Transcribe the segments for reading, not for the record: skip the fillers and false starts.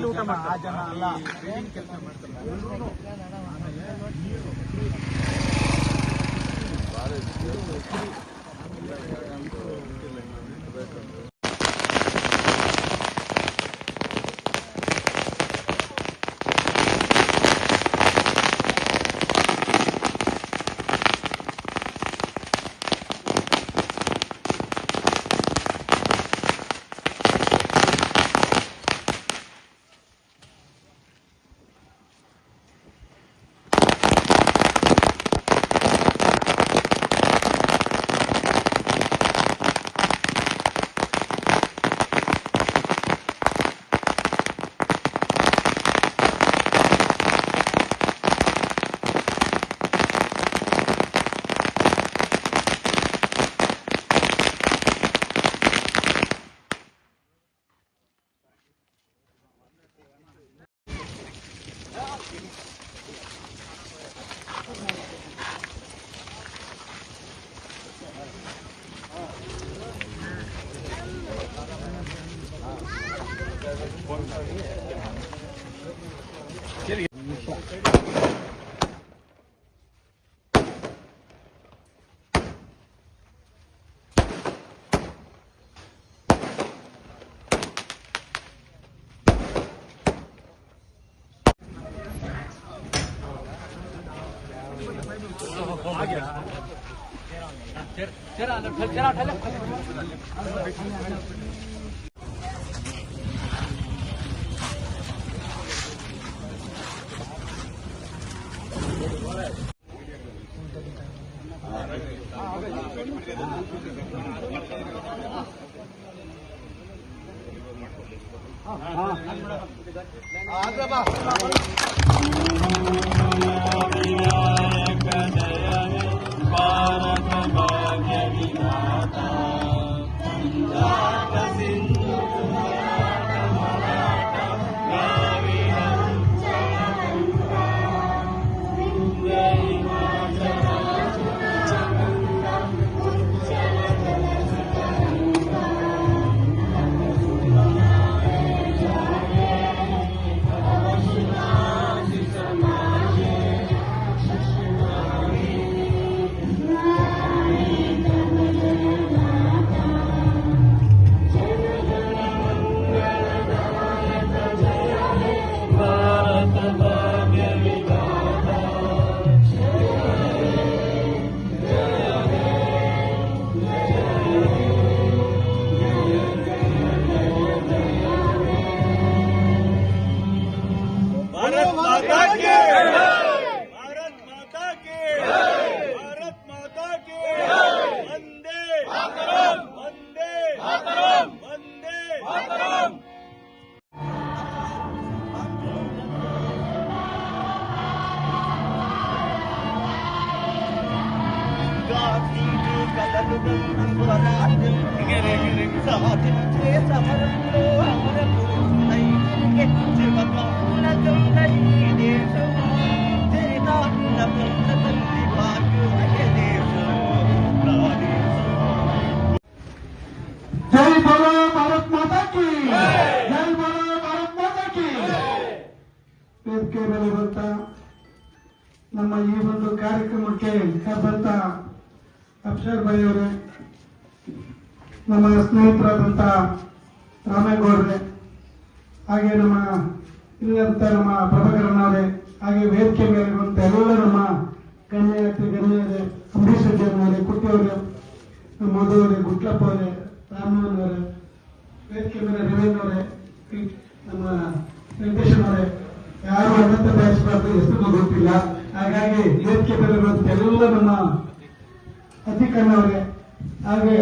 ಊಟ ಆ ಜನ ಅಲ್ಲ ಕೆಲಸ ಮಾಡ್ತಾರೆ. जय बोलो भारत माता की जय बोलो भारत माता की ವೇದಿಕೆ ಮೇಲೆ ಬಂತ ನಮ್ಮ ಈ ಒಂದು ಕಾರ್ಯಕ್ರಮಕ್ಕೆ ಕರೆದಂತ ಅಕ್ಷರ್ ಭಾಯಿ ಅವರೇ, ನಮ್ಮ ಸ್ನೇಹಿತರಾದಂತ ರಾಮೇಗೌಡ್ರೆ, ಹಾಗೆ ನಮ್ಮ ಇಲ್ಲಿರುವಂತ ನಮ್ಮ ಪ್ರಭಾಕರಣ್ಣವರೇ, ಹಾಗೆ ವೇದಿಕೆ ಮೇಲೆ ಇರುವಂತ ಎಲ್ಲ ನಮ್ಮ ಗಣ್ಯರೇ, ಅಂಬರೀಶ್ ರೆಡ್ಡಿ ಅವರೇ, ಕುಟ್ಟಿಯವರೇ, ಮಧುವರೇ, ಗುಟ್ಲಪ್ಪ ಅವರೇ, ರಾಮಮೋಹನ್ ಅವರೇ, ವೇದಿಕೆ ಮೇಲೆ ರವೀಂದ್ರ ಅವರೇ, ನಮ್ಮ ವೆಂಕಟೇಶನ್ ಅವರೇ, ಯಾರು ಅನಂತ ಬಯಸಬಾರ್ದು, ಹೆಸರು ಗೊತ್ತಿಲ್ಲ. ಹಾಗಾಗಿ ವೇದಿಕೆ ಮೇಲೆ ಎಲ್ಲ ನಮ್ಮ ಅತಿಕಣ್ಣವರೇ, ಹಾಗೆ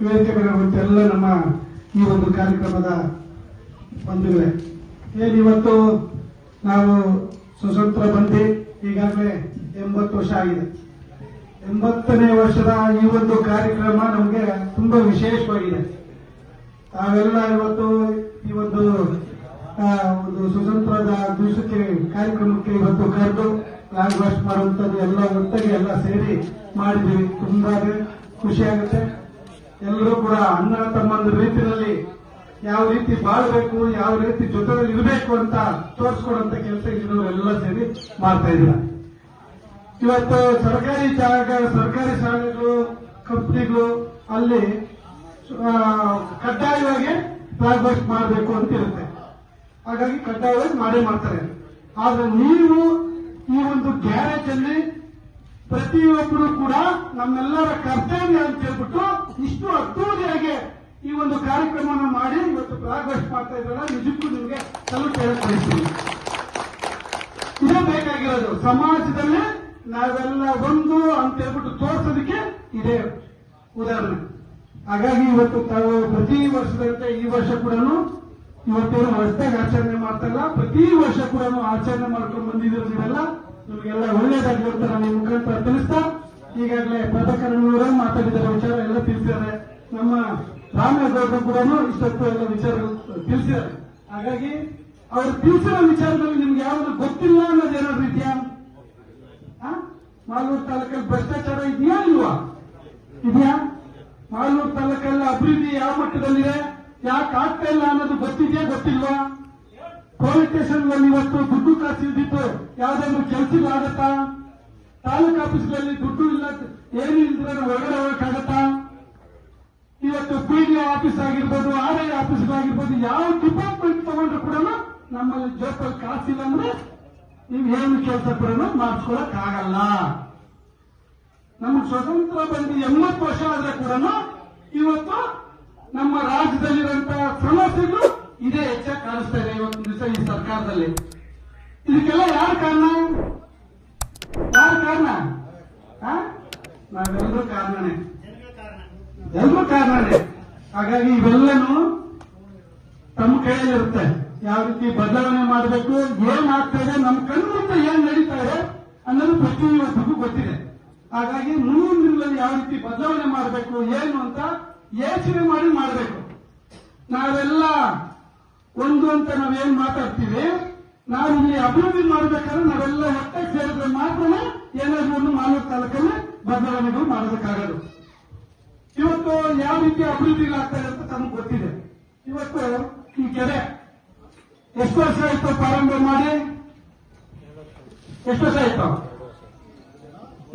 ವೇದಿಕೆ ಮೇಲೆ ಎಲ್ಲ ನಮ್ಮ ಈ ಒಂದು ಕಾರ್ಯಕ್ರಮದ ಬಂಧುಗಳೇ, ಏನಿವತ್ತು ನಾವು ಸ್ವತಂತ್ರ ಬಂದು ಈಗಾಗಲೇ 80 ವರ್ಷ ಆಗಿದೆ. 80ನೇ ವರ್ಷದ ಈ ಒಂದು ಕಾರ್ಯಕ್ರಮ ನಮಗೆ ತುಂಬಾ ವಿಶೇಷವಾಗಿದೆ. ತಾವೆಲ್ಲ ಇವತ್ತು ಈ ಒಂದು ಸ್ವತಂತ್ರದ ದಿವಸಕ್ಕೆ ಕಾರ್ಯಕ್ರಮಕ್ಕೆ ಇವತ್ತು ಕರೆದು ಫ್ಲಾಗ್ ಹಾಸ್ಟ್ ಮಾಡುವಂಥದ್ದು ಎಲ್ಲ ಒಟ್ಟಿಗೆ ಎಲ್ಲ ಸೇರಿ ಮಾಡಿದ್ದೀವಿ. ತುಂಬಾ ಖುಷಿ ಆಗುತ್ತೆ. ಎಲ್ಲರೂ ಕೂಡ ಅಣ್ಣ ತಮ್ಮಂದ ರೀತಿಯಲ್ಲಿ ಯಾವ ರೀತಿ ಬಾಳ್ಬೇಕು, ಯಾವ ರೀತಿ ಜೊತೆಯಲ್ಲಿ ಇರಬೇಕು ಅಂತ ತೋರಿಸ್ಕೊಡುವಂತ ಕೆಲಸ ಇಲ್ಲಿನವರೆಲ್ಲ ಸೇರಿ ಮಾಡ್ತಾ ಇದ್ದೀರ. ಇವತ್ತು ಸರ್ಕಾರಿ ಸರ್ಕಾರಿ ಶಾಲೆಗಳು, ಕಂಪ್ನಿಗಳು ಅಲ್ಲಿ ಕಡ್ಡಾಯವಾಗಿ ಫ್ಲಾಗ್ ಹಾಸ್ಟ್ ಮಾಡಬೇಕು ಅಂತ ಇರುತ್ತೆ. ಹಾಗಾಗಿ ಕಡ್ಡಾಯವಾಗಿ ಮಾಡೇ ಮಾಡ್ತಾರೆ. ಆದ್ರೆ ನೀವು ಈ ಒಂದು ಗ್ಯಾರೇಜ್ ಅಲ್ಲಿ ಪ್ರತಿಯೊಬ್ಬರು ಕೂಡ ನಮ್ಮೆಲ್ಲರ ಕರ್ತವ್ಯ ಅಂತ ಹೇಳ್ಬಿಟ್ಟು ಇಷ್ಟು ಅದ್ದೂರಿಯಾಗಿ ಈ ಒಂದು ಕಾರ್ಯಕ್ರಮನ ಮಾಡಿ ಇವತ್ತು ಫ್ಲಾಗ್ ಹಾಸ್ಟ್ ಮಾಡ್ತಾ ಇದ್ರಲ್ಲ, ನಿಜಕ್ಕೂ ನಿಮಗೆ ಸಲ್ಯೂಟ್ ಹೇಳಕ್ ಬಯಸ್ತೀನಿ. ಇದೇ ಬೇಕಾಗಿರೋದು. ಸಮಾಜದಲ್ಲಿ ನಾವೆಲ್ಲ ಒಂದು ಅಂತ ಹೇಳ್ಬಿಟ್ಟು ತೋರಿಸೋದಕ್ಕೆ ಇದೇ ಉದಾಹರಣೆ. ಹಾಗಾಗಿ ಇವತ್ತು ತಾವು ಪ್ರತಿ ವರ್ಷದಂತೆ ಈ ವರ್ಷ ಕೂಡ ಇವತ್ತೇನು ಹೊಸದಾಗಿ ಆಚರಣೆ ಮಾಡ್ತಾ ಇಲ್ಲ, ಪ್ರತಿ ವರ್ಷ ಕೂಡ ಆಚರಣೆ ಮಾಡ್ಕೊಂಡು ಬಂದಿದ್ದೀವಿ. ನೀವೆಲ್ಲ ನಿಮಗೆಲ್ಲ ಒಳ್ಳೇದಾಗಿ ಅಂತ ನಾನು ಈ ಮುಖಾಂತರ ತಿಳಿಸ್ತಾ, ಈಗಾಗಲೇ ಪ್ರಭಾಕರನವರ ಮಾತಾಡಿದ್ದಾರೆ, ವಿಚಾರ ಎಲ್ಲ ತಿಳಿಸಿದ್ದಾರೆ. ನಮ್ಮ ರಾಮೇಗೌಡರು ಕೂಡ ಇಷ್ಟೊತ್ತು ಎಲ್ಲ ವಿಚಾರಗಳು ತಿಳಿಸಿದ್ದಾರೆ. ಹಾಗಾಗಿ ಅವರು ತಿಳಿಸಿರೋ ವಿಚಾರದಲ್ಲಿ ನಿಮ್ಗೆ ಯಾವುದು ಗೊತ್ತಿಲ್ಲ ಅನ್ನೋದು ಏನಾದ್ರು ಇದೆಯಾ? ಮಾಲೂರು ತಾಲೂಕಲ್ಲಿ ಭ್ರಷ್ಟಾಚಾರ ಇದೆಯಾ ಇಲ್ವಾ? ಇದೆಯಾ? ಮಾಲೂರು ತಾಲೂಕಲ್ಲಿ ಅಭಿವೃದ್ಧಿ ಯಾವ ಮಟ್ಟದಲ್ಲಿದೆ, ಯಾಕೆ ಆಗ್ತಾ ಇಲ್ಲ ಅನ್ನೋದು ಗೊತ್ತಿದೆಯಾ ಗೊತ್ತಿಲ್ವಾ? ಪೊಲೀಸ್ ಸ್ಟೇಷನ್ ಇವತ್ತು ದುಡ್ಡು ಕಾಸು ಇದ್ದಿತ್ತು ಯಾವ್ದಾದ್ರು ಕೆಲಸಗಳಾಗತ್ತಾ? ತಾಲೂಕು ಆಫೀಸ್ಗಳಲ್ಲಿ ದುಡ್ಡು ಇಲ್ಲ, ಏನು ಇಲ್ದ್ರೆ ಹೊರಗಡೆ ಹೋಗಕ್ಕಾಗತ್ತಾ? ಇವತ್ತು ಪಿಡಿಒ ಆಫೀಸ್ ಆಗಿರ್ಬೋದು, ಆರ್ಐ ಆಫೀಸ್ಗಳಾಗಿರ್ಬೋದು, ಯಾವ ಡಿಪಾರ್ಟ್ಮೆಂಟ್ ತಗೊಂಡ್ರು ಕೂಡ ನಮ್ಮಲ್ಲಿ ಜೋಪಲ್ಲಿ ಕಾಸಿಲ್ಲ ಅಂದ್ರೆ ನೀವು ಏನು ಕೆಲಸ ಕೂಡ ಮಾಡಿಸ್ಕೊಳಕ್ ಆಗಲ್ಲ. ನಮ್ಗೆ ಸ್ವತಂತ್ರ ಬಂದು 80 ವರ್ಷ ಆದ್ರೆ ಕೂಡ ಇವತ್ತು ನಮ್ಮ ರಾಜ್ಯದಲ್ಲಿರುವಂತಹ ಸಮಸ್ಯೆಗಳು ಇದೇ ಹೆಚ್ಚಾಗಿ ಕಾಣಿಸ್ತಾ ಇದೆ ಇವತ್ತು ದಿವಸ ಈ ಸರ್ಕಾರದಲ್ಲಿ. ಇದಕ್ಕೆಲ್ಲ ಯಾರ ಕಾರಣ? ನಾವೆಲ್ಲರೂ ಕಾರಣನೇ, ಎಲ್ಲರೂ ಕಾರಣನೇ. ಹಾಗಾಗಿ ಇವೆಲ್ಲನೂ ತಮ್ಮ ಕೈಯಲ್ಲಿರುತ್ತೆ. ಯಾವ ರೀತಿ ಬದಲಾವಣೆ ಮಾಡಬೇಕು, ಏನಾಗ್ತಾ ಇದೆ, ನಮ್ಮ ಕಣ್ಣಿಂದ ಏನ್ ನಡೀತಾ ಇದೆ ಅನ್ನೋದು ಪ್ರತಿಯೊಬ್ಬರಿಗೂ ಗೊತ್ತಿದೆ. ಹಾಗಾಗಿ ಮುಂದಿನ ದಿನಗಳಲ್ಲಿ ಯಾವ ರೀತಿ ಬದಲಾವಣೆ ಮಾಡಬೇಕು ಏನು ಅಂತ ಯೋಚನೆ ಮಾಡಿ ಮಾಡಬೇಕು. ನಾವೆಲ್ಲ ಒಂದು ಅಂತ ನಾವೇನ್ ಮಾತಾಡ್ತೀವಿ, ನಾವು ಇಲ್ಲಿ ಅಭಿವೃದ್ಧಿ ಮಾಡಬೇಕಾದ್ರೆ ನಾವೆಲ್ಲ ಒಟ್ಟಾಗಿ ಸೇರಿದ್ರೆ ಮಾತ್ರ ಏನಾದ್ರೂ ಒಂದು ಮಾಲೂರು ತಾಲೂಕಲ್ಲಿ ಬದಲಾವಣೆಗಳು ಮಾಡೋದಕ್ಕಾಗದು. ಇವತ್ತು ಯಾವ ರೀತಿ ಅಭಿವೃದ್ಧಿಗಳಾಗ್ತದೆ ಅಂತ ತಮಗೆ ಗೊತ್ತಿದೆ. ಇವತ್ತು ಈ ಕೆರೆ ಎಷ್ಟು ವರ್ಷ ಆಯ್ತು ಪ್ರಾರಂಭ ಮಾಡಿ? ಎಷ್ಟು ವರ್ಷ ಆಯ್ತು?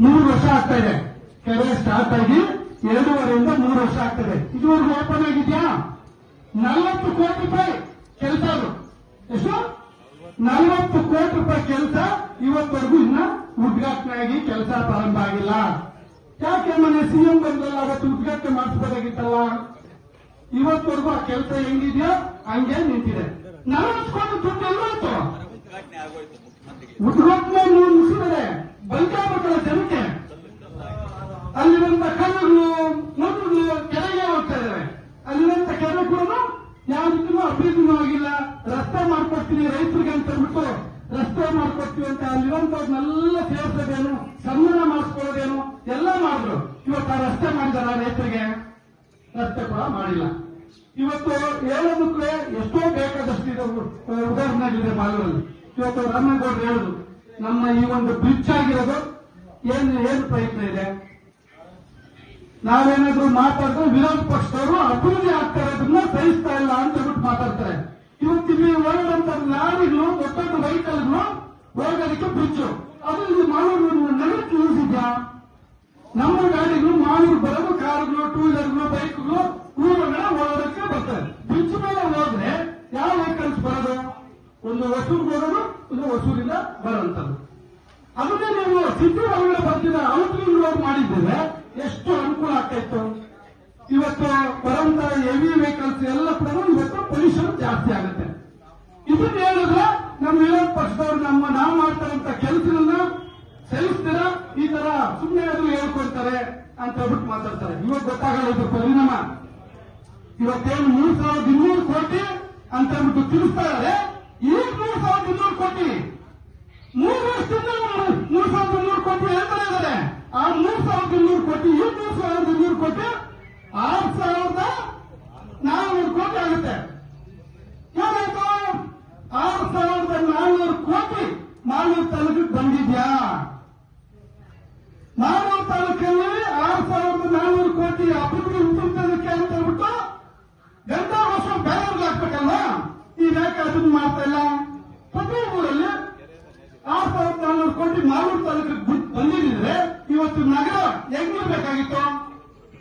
3 ವರ್ಷ ಆಗ್ತಾ ಇದೆ. ಕೆರೆ ಸ್ಟಾರ್ಟ್ ಆಗಿ 2.5ರಿಂದ 3 ವರ್ಷ ಆಗ್ತದೆ. ಇದುವರೆಗೂ ಓಪನ್ ಆಗಿದ್ಯಾ? 40 ಕೋಟಿ ರೂಪಾಯಿ ಕೆಲಸ. ಎಷ್ಟು? 40 ಕೋಟಿ ರೂಪಾಯಿ ಕೆಲಸ ಇವತ್ತವರೆಗೂ ಇನ್ನ ಉದ್ಘಾಟನೆ ಆಗಿ ಕೆಲಸ ಪ್ರಾರಂಭ ಆಗಿಲ್ಲ. ಯಾಕೆ? ಮೊನ್ನೆ ಸಿಎಂ ಬಂದ್ರಲ್ಲ, ಅವತ್ತು ಉದ್ಘಾಟನೆ ಮಾಡಿಸಬೇಕಾಗಿತ್ತಲ್ಲ. ಇವತ್ತವರೆಗೂ ಆ ಕೆಲಸ ಹೆಂಗಿದೆಯೋ ಹಂಗೆ ನಿಂತಿದೆ. 40 ಕೋಟಿ ದುಡ್ಡು ಎಲ್ಲಾಯ್ತು? ಉದ್ಘಾಟನೆ ಮುಗಿಸಿದರೆ ಬೈಕಾಗಬೇಕಲ್ಲ ಜನಕ್ಕೆ. ಅಲ್ಲಿರುವಂತ ಕಲ್ಲುಗಳು ನದುಗಳು ಕೆರೆಗೆ ಹೋಗ್ತಾ ಇದಾವೆ. ಅಲ್ಲಿರುವಂತ ಕೆರೆ ಕೂಡ ಯಾವ ರೀತಿಯೂ ಅಭಿವೃದ್ಧಿನೂ ಆಗಿಲ್ಲ. ರಸ್ತೆ ಮಾಡ್ಕೊಡ್ತೀವಿ ರೈತರಿಗೆ ಅಂತ ಹೇಳ್ಬಿಟ್ಟು ರಸ್ತೆ ಮಾಡ್ಕೊಡ್ತೀವಿ ಅಂತ ಅಲ್ಲಿರುವಂತವ್ರನ್ನೆಲ್ಲ ಸೇರಿಸೋದೇನು, ಸನ್ಮಾನ ಮಾಡಿಸ್ಕೊಳ್ಳೋದೇನು ಎಲ್ಲ ಮಾಡಿದ್ರು. ಇವತ್ತು ಆ ರಸ್ತೆ ಮಾಡಿದಾರ ರೈತರಿಗೆ? ರಸ್ತೆ ಕೂಡ ಮಾಡಿಲ್ಲ. ಇವತ್ತು ಹೇಳೋದಕ್ಕೆ ಎಷ್ಟೋ ಬೇಕಾದಷ್ಟು ಉದಾಹರಣೆಗಳಿದೆ ಮಾಲೂರಲ್ಲಿ. ಇವತ್ತು ರಾಮೇಗೌಡರು ಹೇಳುದು, ನಮ್ಮ ಈ ಒಂದು ಬ್ರಿಡ್ಜ್ ಆಗಿರೋದು ಏನು ಪ್ರಯತ್ನ ಇದೆ? ನಾವೇನಾದ್ರೂ ಮಾತಾಡಿದ್ರೆ ವಿರೋಧ ಪಕ್ಷದವರು ಅಭಿವೃದ್ಧಿ ಆಗ್ತಾ ಇರೋದನ್ನ ಸಹಿಸ್ತಾ ಇಲ್ಲ ಅಂತ ಹೇಳ್ಬಿಟ್ಟು ಮಾತಾಡ್ತಾರೆ. ಇವತ್ತು ಇಲ್ಲಿ ಹೋಗೋದಂತ ಲಾರಿಗಳು, ದೊಡ್ಡ ದೊಡ್ಡ ವೆಹಿಕಲ್ಗಳು ಹೋಗೋದಕ್ಕೆ ಬ್ರಿಡ್ಜ್, ಅದು ಇಲ್ಲಿ ಮಾಲೂರು ನಗರಕ್ಕೆ ಯೂಸ್ ಇದೆಯಾ? ನಮ್ಮ ಗಾಡಿಗಳು ಮಾಲೂರು ಬರೋದು ಕಾರುಗಳು, ಟೂ ವೀಲರ್ಗಳು, ಬೈಕ್ಗಳು ಊರೊಳಗಡೆ ಹೋಗೋದಕ್ಕೆ ಬರ್ತದೆ. ಬ್ರಿಡ್ಜ್ ಮೇಲೆ ಹೋದ್ರೆ ಯಾವ ವೆಹಿಕಲ್ಸ್ ಬರೋದು? ಒಂದು ಹೊಸೂರಿಗೆ ಹೋಗೋದು, ಒಂದು ಹೊಸೂರಿಂದ ಬರುವಂತದ್ದು. ಅದನ್ನೇ ನೀವು ಸಿಟಿ ಒಳಗಡೆ ಬರ್ತಿದ್ದ ಔಟ್ರಿಂಗ್ ರೋಡ್ ಮಾಡಿದ್ರೆ ಎಷ್ಟು ಅನುಕೂಲ ಆಗ್ತಾ ಇತ್ತು. ಇವತ್ತು ಬರುವಂತ ಹೆವಿ ವೆಹಿಕಲ್ಸ್ ಎಲ್ಲ ಕೂಡ ಇವತ್ತು ಪೊಲ್ಯೂಷನ್ ಜಾಸ್ತಿ ಆಗುತ್ತೆ. ಇದನ್ನ ಹೇಳಿದ್ರೆ ನಮ್ಮ ವಿರೋಧ ಪಕ್ಷದವರು ನಾವು ಮಾಡ್ತಾರಂತ ಕೆಲಸಗಳನ್ನ ಸಹಿಸ್ತೀರ, ಈ ತರ ಸುಮ್ಮನೆ ಆದ್ರೂ ಹೇಳ್ಕೊಳ್ತಾರೆ ಅಂತ ಹೇಳ್ಬಿಟ್ಟು ಮಾತಾಡ್ತಾರೆ. ಇವಾಗ ಗೊತ್ತಾಗಲ್ಲ ಇದ್ರ ಪರಿಣಾಮ. ಇವತ್ತೇನು 3,200 ಕೋಟಿ ಅಂತ ಹೇಳ್ಬಿಟ್ಟು ತಿಳಿಸ್ತಾ ಇದ್ದಾರೆ. ಈಗ 3,200 ಕೋಟಿ 3 ವರ್ಷದಿಂದ 3,200 ಕೋಟಿ ಹೇಳ್ತಾ ಇದ್ದಾರೆ. ಆ 3,200 ಕೋಟಿ ಈ 3,200 ಕೋಟಿ 6,400 ಕೋಟಿ ಆಗುತ್ತೆ. ಏನಾಯ್ತು? 6,400 ಕೋಟಿ ಮಾಲೂರು ತಾಲೂಕಿಗೆ ಬಂದಿದ್ಯಾ? ಮಾಲೂರು ತಾಲೂಕಲ್ಲಿ 6,400 ಕೋಟಿ ಅಭಿವೃದ್ಧಿ ಉಂಟುಂಟದಕ್ಕೆ ಅಂತ ಹೇಳ್ಬಿಟ್ಟು ಗಂಟಾ ವರ್ಷ ಬೇರೆಯವ್ರಿಗೆ ಹಾಕ್ಬೇಕಲ್ವಾ? ಈಗ ಯಾಕೆ ಅದನ್ನ ಮಾಡ್ತಾ ಇಲ್ಲ? ಪ್ರತಿ ಊರಲ್ಲಿ 6,400 ಕೋಟಿ ಮಾಲೂರು ತಾಲೂಕಿಗೆ ಬಂದಿದ್ರೆ ಇವತ್ತು ನಗರ ಹೆಂಗಿರ್ಬೇಕಾಗಿತ್ತು?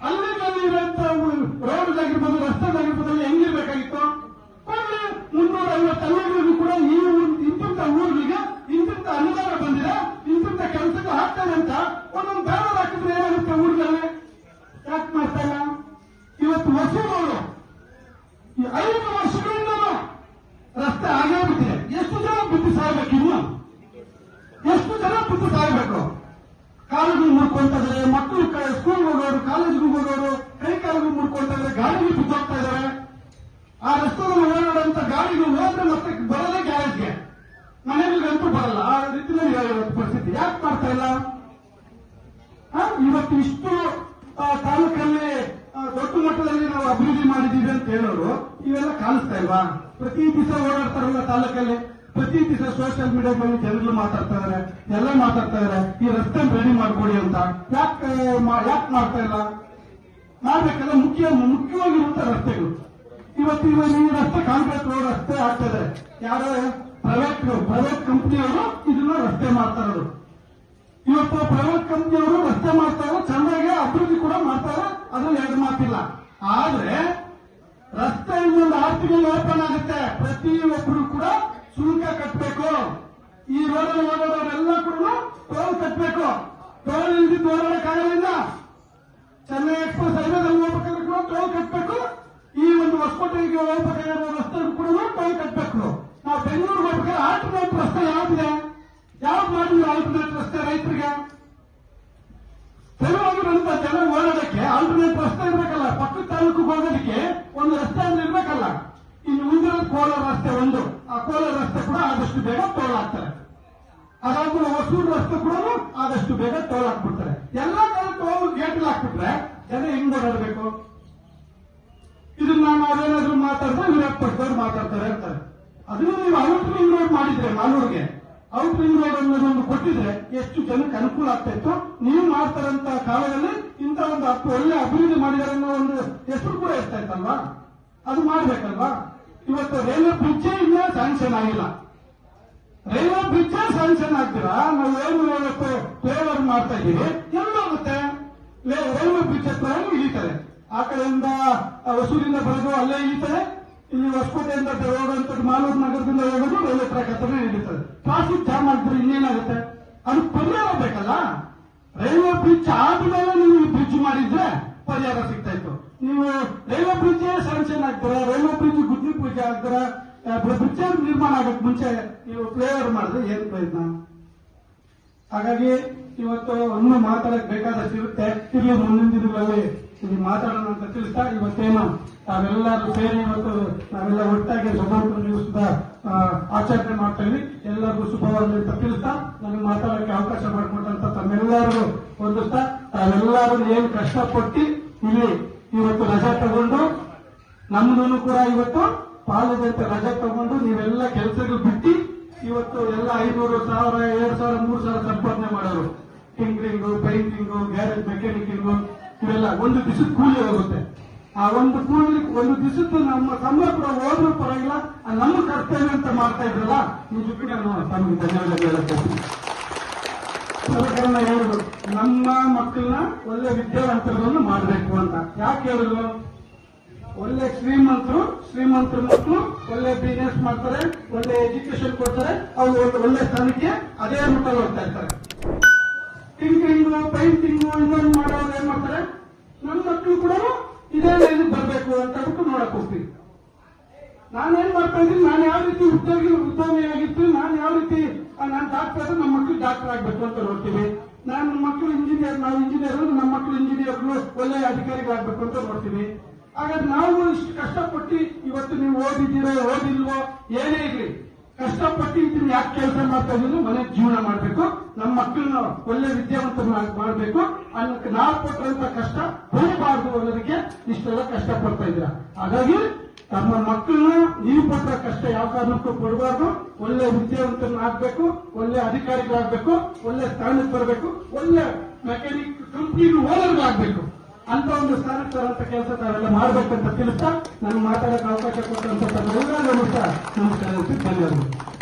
ಅಲ್ಲಿರುವಂತ ರೋಡ್ಗಾಗಿರ್ಬೋದು, ರಸ್ತೆಗಾಗಿರ್ಬೋದು ಹೆಂಗಿರ್ಬೇಕಾಗಿತ್ತು? 350 ಹಳ್ಳಿಗಳಿಗೂ ಕೂಡ ಈ ಇಂತಿಂತ ಊರಿಗೆ ಇಂತಿಂತ ಅನುದಾನ ಬಂದಿದೆ, ಇಂತಿಂತ ಕೆಲಸಗಳು ಆಗ್ತದೆ ಅಂತ ಒಂದೊಂದು ಬ್ಯಾನರ್ ಹಾಕಿದ್ರೆ ಏನಾಗುತ್ತೆ ಊರುಗಳಲ್ಲಿ? ಯಾಕೆ ಮಾಡ್ತಾ ಇಲ್ಲ? ಇವತ್ತು ವಸೂಲರು ಈ 5 ವರ್ಷಗಳಿಂದಲೂ ರಸ್ತೆ ಆಗೇ ಬಿಟ್ಟಿದೆ. ಎಷ್ಟು ಜನ ಬಿದ್ದು ಸಾಯ್ಬೇಕು? ಇನ್ನು ಎಷ್ಟು ಜನ ಬಿದ್ದು ಸಾಯ್ಬೇಕು? ಕಾಲುಗಳು ಮುಡ್ಕೊಂತ ಇದ್ದಾರೆ, ಮಕ್ಕಳು ಸ್ಕೂಲ್ಗೆ ಹೋಗೋರು, ಕಾಲೇಜ್ಗೆ ಹೋಗೋರು ಕೈ ಕಾಲುಗಳು ಮುಡ್ಕೊಂತ ಇದ್ದಾರೆ, ಗಾಡಿಗಳು ಬಿದ್ದೋಗ್ತಾ ಇದ್ದಾರೆ. ಆ ರಸ್ತೆಯಲ್ಲಿ ಓಡಾಡುವಂತ ಗಾಡಿಗಳು ಹೋದ್ರೆ ಮತ್ತೆ ಬರಲ್ಲ ಗ್ಯಾರೇಜ್ಗೆ, ಮನೆಗಳಿಗಂತೂ ಬರಲ್ಲ. ಆ ರೀತಿಯಲ್ಲಿ ಇವತ್ತು ಪರಿಸ್ಥಿತಿ. ಯಾಕೆ ಮಾಡ್ತಾ ಇಲ್ಲ? ಇವತ್ತು ಇಷ್ಟು ತಾಲೂಕಲ್ಲಿ ದೊಡ್ಡ ಮಟ್ಟದಲ್ಲಿ ನಾವು ಅಭಿವೃದ್ಧಿ ಮಾಡಿದೀವಿ ಅಂತ ಹೇಳೋರು ಇವೆಲ್ಲ ಕಾಣಿಸ್ತಾ ಇಲ್ವಾ? ಪ್ರತಿ ದಿವಸ ಓಡಾಡ್ತಾರಲ್ಲ ತಾಲೂಕಲ್ಲಿ, ಪ್ರತಿ ದಿವಸ ಸೋಷಿಯಲ್ ಮೀಡಿಯಾದಲ್ಲಿ ಜನಗಳು ಮಾತಾಡ್ತಾ ಇದಾರೆ, ಎಲ್ಲ ಮಾತಾಡ್ತಾ ಇದಾರೆ ಈ ರಸ್ತೆ ರೆಡಿ ಮಾಡ್ಕೊಡಿ ಅಂತ. ಯಾಕೆ ಮಾಡ್ತಾ ಇಲ್ಲ? ಮಾಡ್ಬೇಕಲ್ಲ. ಮುಖ್ಯವಾಗಿರುವಂತ ರಸ್ತೆಗಳು ಇವತ್ತು ಈ ರಸ್ತೆ ಕಾಂಕ್ರೀಟ್ ರೋಡ್ ರಸ್ತೆ ಆಗ್ತದೆ. ಯಾರೋ ಪ್ರೈವೇಟ್ ಕಂಪನಿಯವರು ಇದನ್ನ ರಸ್ತೆ ಮಾಡ್ತಾ ಇರೋದು. ಇವತ್ತು ಪ್ರೈವೇಟ್ ಕಂಪನಿಯವರು ರಸ್ತೆ ಮಾಡ್ತಾರೆ, ಚೆನ್ನಾಗಿ ಅಭಿವೃದ್ಧಿ ಕೂಡ ಮಾಡ್ತಾರೆ, ಅದ್ರಲ್ಲಿ 2 ಮಾತಿಲ್ಲ. ಆದ್ರೆ ರಸ್ತೆ ಇನ್ನೊಂದು 6 ತಿಂಗಳು ಓಪನ್ ಆಗುತ್ತೆ. ಪ್ರತಿಯೊಬ್ಬರು ಕೂಡ ಶುಲ್ಕ ಕಟ್ಟಬೇಕು. ಈ ರೋಡಲ್ಲಿ ಓಡಾಡೋರೆಲ್ಲ ಕೂಡ ಟೋಲ್ ಕಟ್ಟಬೇಕು. ಟೋಲ್ ಇಲ್ದಿದ್ದು ಓಡಾಡಕ್ಕಾಗಲಿಲ್ಲ. ಚೆನ್ನೈ ಎಕ್ಸ್ಪ್ರೆಸ್ ಹೈವೇದಲ್ಲಿ ಹೋಗ್ಬೇಕಾದ್ರೆ ಕೂಡ ಟೋಲ್ ಕಟ್ಟಬೇಕು. ಈ ಒಂದು ಹೊಸಕೋಟೆಗೆ ಹೋಗ್ಬೇಕಾಗಿರೋ ರಸ್ತೆ ಕೂಡ ಟೋಲ್ ಕಟ್ಟಬೇಕು. ನಾವು ಬೆಂಗಳೂರಿಗೆ ಹೋಗ್ಬೇಕಾದ್ರೆ ಆಲ್ಟರ್ನೇಟ್ ರಸ್ತೆ ಯಾವ್ದಿದೆ? ಯಾವ್ದು ಮಾಡಿದ್ರು ಆಲ್ಟರ್ನೇಟ್ ರಸ್ತೆ ರೈತರಿಗೆ? ತೆರವಾಗಿರುವಂತ ಜನ ಓಡಾಡಕ್ಕೆ ಆಲ್ಟರ್ನೇಟ್ ರಸ್ತೆ ಇರ್ಬೇಕಲ್ಲ. ಪಕ್ಕದ ತಾಲೂಕಿಗೆ ಹೋಗೋದಕ್ಕೆ ಒಂದು ರಸ್ತೆ ಅಂದ್ರೆ ಇರ್ಬೇಕಲ್ಲ. ಇನ್ನು ಮುಂದಿರೋದು ಕೋಲಾರ ರಸ್ತೆ ಒಂದು. ಆ ಕೋಲಾರ ರಸ್ತೆ ಕೂಡ ಆದಷ್ಟು ಬೇಗ ಟೋಲ್ ಹಾಕ್ತಾರೆ. ಅದಾದ್ಮೇಲೆ ಹೊಸೂರು ರಸ್ತೆ ಕೂಡ ಆದಷ್ಟು ಬೇಗ ಟೋಲ್ ಹಾಕ್ಬಿಡ್ತಾರೆ. ಎಲ್ಲ ಕಡೆ ಟೋಲ್ ಗೇಟ್ ಹಾಕ್ಬಿಟ್ರೆ ಜನ ಹೆಂಗ್ ಓಡಾಡಬೇಕು? ಇದನ್ನ ನಾವೇನಾದ್ರೂ ಮಾತಾಡಿದ್ರೆ ವಿರೋಧ ಪಕ್ಷದವ್ರು ಮಾತಾಡ್ತಾರೆ ಅಂತಾರೆ. ಅದನ್ನು ನೀವು ಔಟ್ ರಿಂಗ್ ರೋಡ್ ಮಾಡಿದ್ರೆ ಮಾಲೂರಿಗೆ ಔಟ್ ರಿಂಗ್ ರೋಡ್ ಅನ್ನೋದೊಂದು ಕೊಟ್ಟಿದ್ರೆ ಎಷ್ಟು ಜನಕ್ಕೆ ಅನುಕೂಲ ಆಗ್ತಾ ಇತ್ತು. ನೀವು ಮಾಡ್ತಾರಂತ ಕಾಲದಲ್ಲಿ ಇಂಥ ಒಂದು ಒಳ್ಳೆ ಅಭಿವೃದ್ಧಿ ಮಾಡಿದಾರೆ ಅನ್ನೋ ಒಂದು ಹೆಸರು ಕೂಡ ಇರ್ತಾ ಇತ್ತಲ್ವಾ? ಅದು ಮಾಡ್ಬೇಕಲ್ವಾ? ಇವತ್ತು ರೈಲ್ವೆ ಬ್ರಿಡ್ಜ್ ಇನ್ನ ಸ್ಯಾಂಕ್ಷನ್ ಆಗಿಲ್ಲ. ರೈಲ್ವೆ ಬ್ರಿಡ್ಜ್ ಸ್ಯಾಂಕ್ಷನ್ ಆಗ್ತೀರಾ? ನಾವು ಏನು ಇವತ್ತು ಫ್ಲೇವರ್ ಮಾಡ್ತಾ ಇದ್ದೀವಿ, ಎಲ್ಲೋಗುತ್ತೆ? ರೈಲ್ವೆ ಬ್ರಿಡ್ಜ್ ಹತ್ರ ಇಳಿತಾರೆ. ಆ ಕಡೆಯಿಂದ ಹೊಸೂರಿಂದ ಬರೋದು ಅಲ್ಲೇ ಇಳಿತಾರೆ. ಇಲ್ಲಿ ಹೊಸಕೋಟೆಯಿಂದ ಹೋಗುವಂಥದ್ದು ಮಾಲೂರು ನಗರದಿಂದ ಹೋಗೋದು ರೈಲ್ವೆ ಟ್ರ್ಯಾಕ್ ಹತ್ರನೇ ಹಿಡಿತಾರೆ. ಟ್ರಾಫಿಕ್ ಜಾಮ್ ಆಗಿದ್ರೆ ಇನ್ನೇನಾಗುತ್ತೆ? ಅದಕ್ಕೆ ಪರಿಹಾರ ಬೇಕಲ್ಲ. ರೈಲ್ವೆ ಬ್ರಿಡ್ಜ್ ಆದ್ಮೇಲೆ ನೀವು ಬ್ರಿಡ್ಜ್ ಮಾಡಿದ್ರೆ ಪರಿಹಾರ ಸಿಗ್ತಾ ಇತ್ತು. ನೀವು ರೈಲ್ವೆ ಬ್ರಿಡ್ಜ್ ಸ್ಯಾಂಕ್ಷನ್ ಆಗ್ತಾರೆ, ರೈಲ್ವೆ ಬ್ರಿಡ್ಜ್ ಗುದ್ದಿ ಪೂಜೆ ಆಗ್ತಾರೆ, ಬ್ರಿಡ್ಜ್ ನಿರ್ಮಾಣ ಆಗಕ್ಕೆ ಮುಂಚೆ ನೀವು ಫ್ಲೇವರ್ ಮಾಡಿದ್ರೆ ಏನ್ ಪ್ರಯತ್ನ? ಹಾಗಾಗಿ ಇವತ್ತು ಇನ್ನೂ ಮಾತಾಡಕ್ ಬೇಕಾದಷ್ಟು ಇರುತ್ತೆ. ಇರ್ಲಿ, ಮುಂದಿನ ದಿನಗಳಲ್ಲಿ ಇಲ್ಲಿ ಮಾತಾಡೋಣ ಅಂತ ತಿಳಿಸ್ತಾ ಇವತ್ತೇನು ತಾವೆಲ್ಲರೂ ಸೇರಿ ಇವತ್ತು ನಾವೆಲ್ಲ ಒಟ್ಟಾಗಿ ಸ್ವತಂತ್ರ ದಿವಸದ ಆಚರಣೆ ಮಾಡ್ತಾ ಇದ್ವಿ. ಎಲ್ಲರಿಗೂ ಶುಭವಾಗಲಿ ಅಂತ ತಿಳಿಸ್ತಾ ನನಗೆ ಮಾತಾಡೋಕ್ಕೆ ಅವಕಾಶ ಮಾಡಿಕೊಟ್ಟಂತ ತಮ್ಮೆಲ್ಲರಿಗೂ ಹೊಂದಿಸ್ತಾ ತಾವೆಲ್ಲರೂ ಏನು ಕಷ್ಟಪಟ್ಟು ಇಲ್ಲಿ ಇವತ್ತು ರಜೆ ತಗೊಂಡು ನಮ್ದು ಕೂಡ ಇವತ್ತು ಪಾಲಿದೆ ಅಂತ ರಜೆ ತಗೊಂಡು ನೀವೆಲ್ಲ ಕೆಲಸಗಳು ಬಿಟ್ಟು ಇವತ್ತು ಎಲ್ಲ 500, 1000, 2000, 3000 ಸಂಪಾದನೆ ಮಾಡೋರು. ಟಿಂಕ್ರಿಂಗು, ಪೈಂಟಿಂಗು, ಗ್ಯಾರೇಜ್ ಮೆಕ್ಯಾನಿಕಿಂಗು ಇವೆಲ್ಲ ಒಂದು ದಿವಸದ ಕೂಲಿ ಹೋಗುತ್ತೆ. ಆ ಒಂದು ದಿವಸದ್ದು ನಮ್ಮ ಸಂಬಳ ಕೂಡ ಹೋದ್ರೂ ಪರವಾಗಿಲ್ಲ, ನಮ್ಮ ಕರ್ತವ್ಯ ಅಂತ ಮಾಡ್ತಾ ಇದ್ರಲ್ಲ, ನಿಜಕ್ಕೂ ನಾನು ತಮಗೆ ಧನ್ಯವಾದ ಹೇಳಕ್ಕೆ ಸರ್ಕಾರನ ಹೇಳಿದ್ರು ನಮ್ಮ ಮಕ್ಕಳನ್ನ ಒಳ್ಳೆ ವಿದ್ಯಾವಂತರನ್ನು ಮಾಡಬೇಕು ಅಂತ. ಯಾಕೆ ಹೇಳಿದ್ರು? ಒಳ್ಳೆ ಶ್ರೀಮಂತರು ಮಕ್ಕಳು ಒಳ್ಳೆ ಬಿಸಿನೆಸ್ ಮಾಡ್ತಾರೆ, ಒಳ್ಳೆ ಎಜುಕೇಶನ್ ಕೊಡ್ತಾರೆ, ಅವರು ಒಳ್ಳೆ ಸ್ಥಾನಕ್ಕೆ ಅದೇ ರೂಟಲ್ಲಿ ಹೋಗ್ತಾ ಇರ್ತಾರೆ. ಟಿಂಕರಿಂಗು, ಪೈಂಟಿಂಗು ಇನ್ನೊಂದು ಮಾಡೋರು ಏನ್ ಮಾಡ್ತಾರೆ? ನನ್ನ ಮಕ್ಕಳು ಕೂಡ ಇದೇ ಲೈನಿಗೆ ಬರಬೇಕು ಅಂತ ಹೇಳ್ಬಿಟ್ಟು ನೋಡಕ್ ಹೋಗ್ತೀವಿ. ನಾನೇನ್ ಮಾಡ್ತಾ ಇದ್ದೀನಿ? ನಾನು ಯಾವ ರೀತಿ ಉದ್ಯೋಗಿಯಾಗಿರ್ತೀನಿ, ನಾನು ಯಾವ ರೀತಿ ನಾನು ಡಾಕ್ಟರ್ ನಮ್ಮ ಮಕ್ಕಳು ಡಾಕ್ಟರ್ ಆಗ್ಬೇಕು ಅಂತ ನೋಡ್ತೀವಿ. ನನ್ನ ಮಕ್ಕಳು ಇಂಜಿನಿಯರ್, ನಾವು ಇಂಜಿನಿಯರ್, ನಮ್ಮ ಮಕ್ಕಳು ಇಂಜಿನಿಯರ್ಗಳು ಒಳ್ಳೆ ಅಧಿಕಾರಿಗಳಾಗಬೇಕು ಅಂತ ನೋಡ್ತೀವಿ. ಹಾಗಾದ್ರೆ ನಾವು ಇಷ್ಟು ಕಷ್ಟಪಟ್ಟು ಇವತ್ತು ನೀವು ಓದಿದ್ದೀರೋ ಓದಿಲ್ವೋ ಏನೇ ಇರ್ಲಿ, ಕಷ್ಟಪಟ್ಟು ಇದನ್ನ ಯಾಕೆ ಕೆಲಸ ಮಾಡ್ತಾ ಇದ್ದೀವಿ, ಮನೆ ಜೀವನ ಮಾಡಬೇಕು, ನಮ್ಮ ಮಕ್ಕಳನ್ನ ಒಳ್ಳೆ ವಿದ್ಯಾವಂತ ಮಾಡಬೇಕು ಅನ್ನೋಕ್ಕೆ ನಾವು ಪಟ್ಟಿರುವಂತ ಕಷ್ಟ ಹೋಗಬಾರ್ದು ಅನ್ನೋದಕ್ಕೆ ಇಷ್ಟೆಲ್ಲ ಕಷ್ಟ ಪಡ್ತಾ ಇದ್ದೀರಾ. ಹಾಗಾಗಿ ತಮ್ಮ ಮಕ್ಕಳನ್ನ ನೀವು ಪಟ್ಟ ಕಷ್ಟ ಯಾವ ಕಾರಣಕ್ಕೂ ಕೊಡಬಾರ್ದು. ಒಳ್ಳೆ ವಿದ್ಯಾವಂತರನ್ನ ಆಗ್ಬೇಕು, ಒಳ್ಳೆ ಅಧಿಕಾರಿಗಳಾಗಬೇಕು, ಒಳ್ಳೆ ಸ್ಥಾನಕ್ಕೆ ಬರಬೇಕು, ಒಳ್ಳೆ ಮೆಕ್ಯಾನಿಕ್ ಕಂಪ್ನಿ ಓನರ್ಗಳಾಗಬೇಕು ಅಂತ ಒಂದು ಸ್ಥಾನಕ್ಕೆ ತರುವಂತ ಕೆಲಸ ತಾವೆಲ್ಲ ಮಾಡ್ಬೇಕಂತ ತಿಳಿಸ್ತಾ ನಾನು ಮಾತಾಡಕ್ಕೆ ಅವಕಾಶ ಕೊಟ್ಟಂತ ನಮಸ್ಕಾರ. ಧನ್ಯವಾದಗಳು.